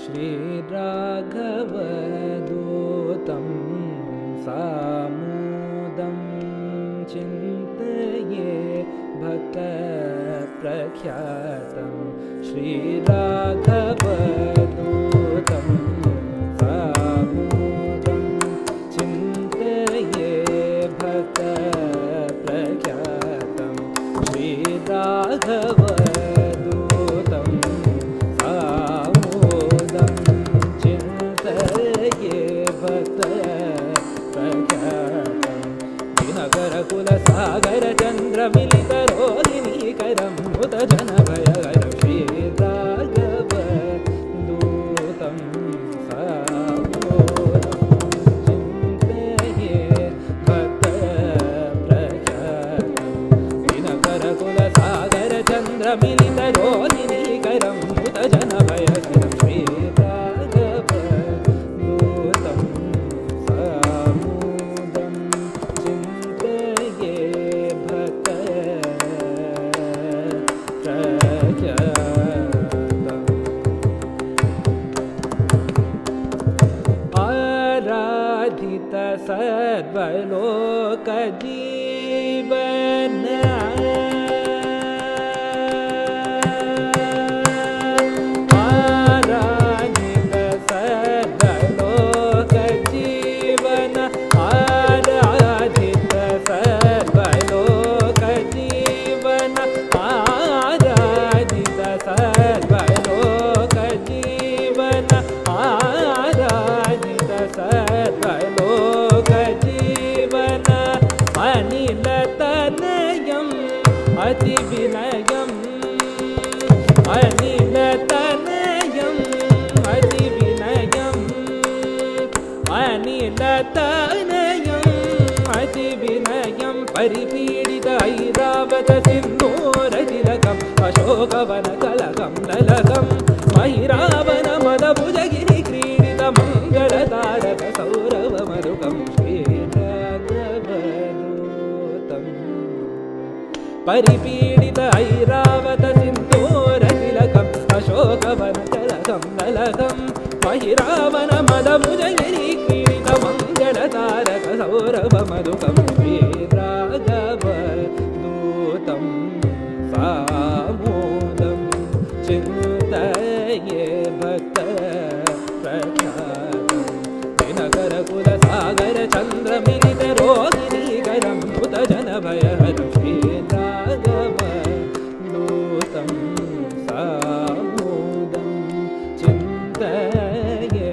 श्रीराघवदूतं सामोदं चिन्तये भक्तप्रख्यातं श्रीराघवदूतं सामोदं चिन्तये भक्तप्रख्यातं श्रीराघव सागर चंद्र मिलित रोहिणीकरं मुत जन भयहरं श्रीराघवदूतं सामोदं चिन्तये भक्तप्रख्यातं दिनकरकुल सागर चंद्र मिलित रोहिणीकरं मुत जन भयहरं श्रीराघवदूतं सामोदं आराधित सर्वलोक जीवन आराधित सर्वलोक जीवन आराधित सर्वलोक जीवन आराधित सर्वलोक जीवन आराधित सर्वलोक जीवन अनिलतनयम् अतिविनयम् अनिलतनयम् अतिविनयम् अनिलतनयम् अतिविनयं परिपीडित ऐरावत सिन्धूरतिलकम् अशोकवनकलकं ललकं महिरावण मदभुजगिरि क्रीडित मङ्गलतारक सौरभमरुकं श्रीराघवदूतं परिपीडित ऐरावत सिन्धूरतिलकं अशोकवनकलकं ललकं महिरावण मदभुजगिरि क्रीडित मङ्गलतारक सौरभमरुकं श्रीराघवदूतं सामोदं चिन्तये भक्तप्रख्यातं दिनकरकुल सागर चंद्र मिलित रोहिणीकरं मुत जन भयहरं श्रीराघवदूतं सामोदं चिन्तये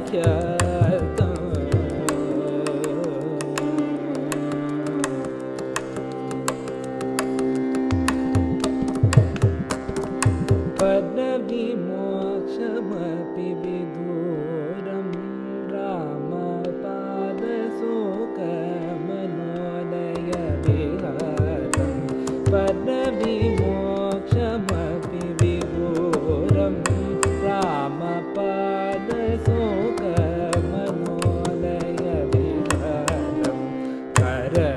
भक्तप्रख्यातं पदविमोक्षमपि विदूरं रामपादशोकमनोदयविहारं पदविमोक्षमपि विदूरं रामपादशोकमनोदयविहारं करधृतसञ्जीविं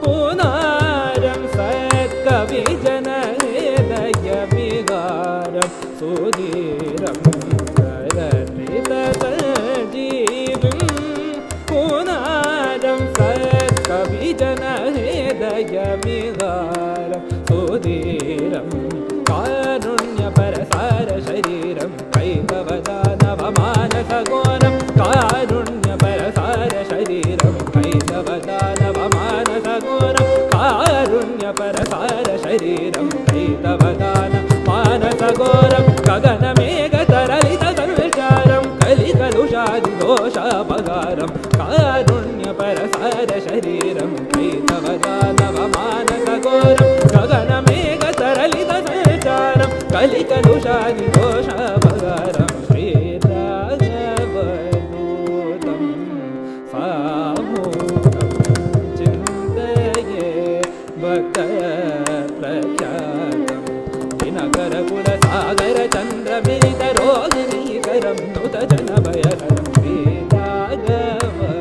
पुनारं सत्कविजनहृदयविहारं सुधीरं करधृतसञ्जीविं पुनारं सत्कविजनहृदयविहारं सुधीरं कारुण्यपरसार शरीरं कैतवदानवमानसघोरं कारुण्यपरसार शरीरं कैतवदानवमानसघोरं कारुण्यपरसार शरीरं कैतवदानमानसघोरं गगनमेघतरलितसंचारं कलिकलुषादिदोषापगारं कारुण्यपरसार शरीरं कैतवदानवमानसघोरं गगनमेघतरलितसंचारं कलिकलुषादिदोषापगारं श्रीराघवदूतं सामोदं चिन्तये भक्तप्रख्यातं दिनकरकुल सागर चंद्र मिलित रोहिणीकरं नुत जन भयहरं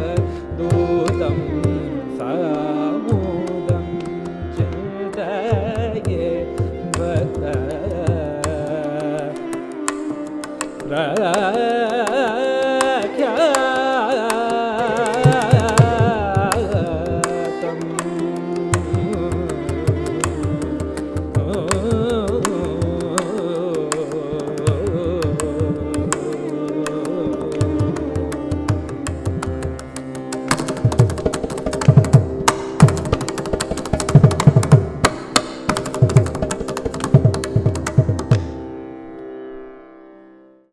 श्रीराघवदूतं सामोदं ರ